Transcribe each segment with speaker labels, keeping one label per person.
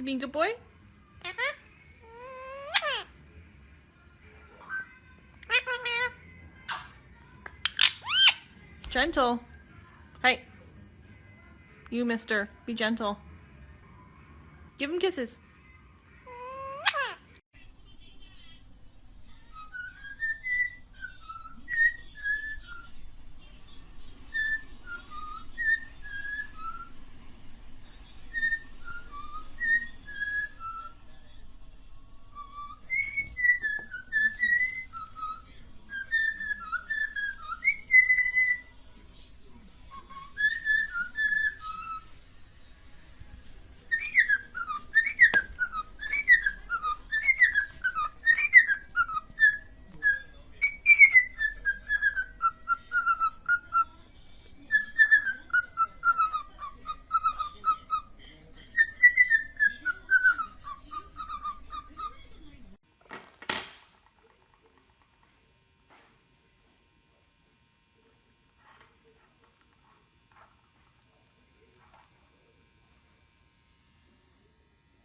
Speaker 1: You being a good boy? Gentle. Hey. You, mister. Be gentle. Give him kisses.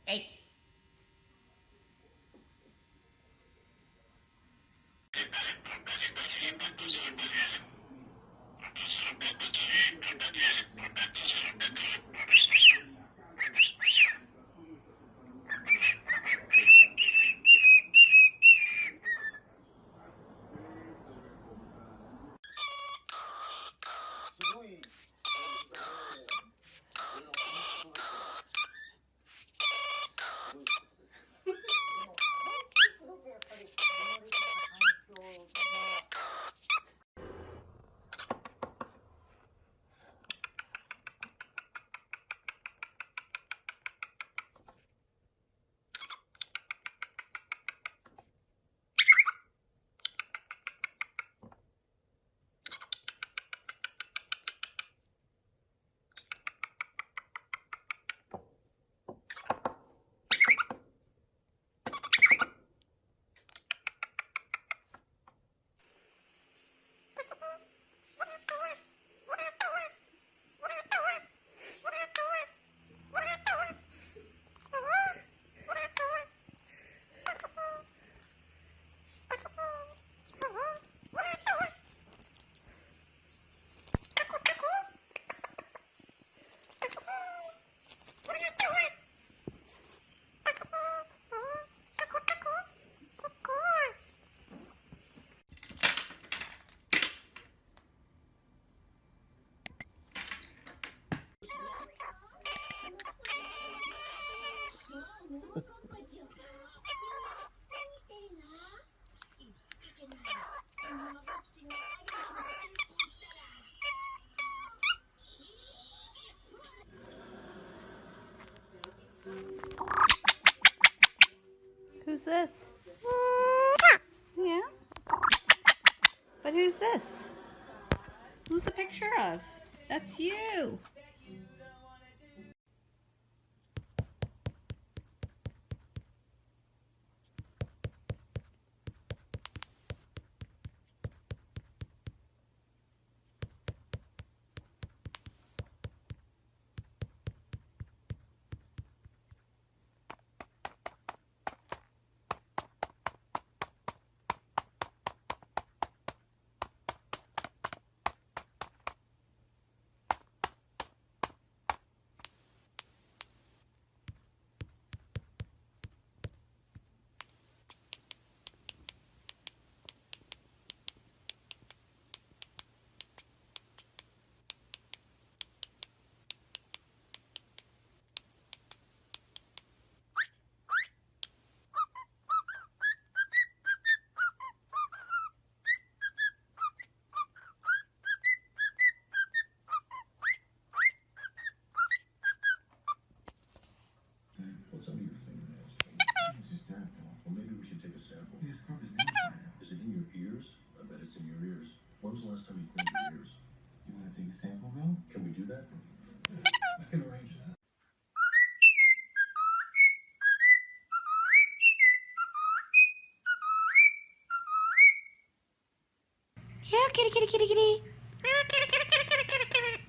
Speaker 1: Hey. Who's this? Yeah? But who's this? Who's the picture of? That's you.
Speaker 2: What's under your fingernails? It's just dirt, though. Well, maybe we should take a sample. You scrub his nails right now. Is it in your ears? I bet it's in your ears. When was the last time you cleaned your ears? You want to take a sample, Bill? Can we do that? I can arrange that.
Speaker 1: Here, kitty, kitty, kitty, kitty. Here, kitty, kitty, kitty, kitty, kitty, kitty.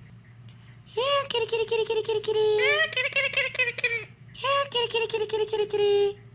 Speaker 1: Here, kitty, kitty, kitty, kitty, kitty, kitty. Here, kitty, kitty, kitty, kitty, kitty. Here, kitty, kitty, kitty, kitty, kitty, kitty.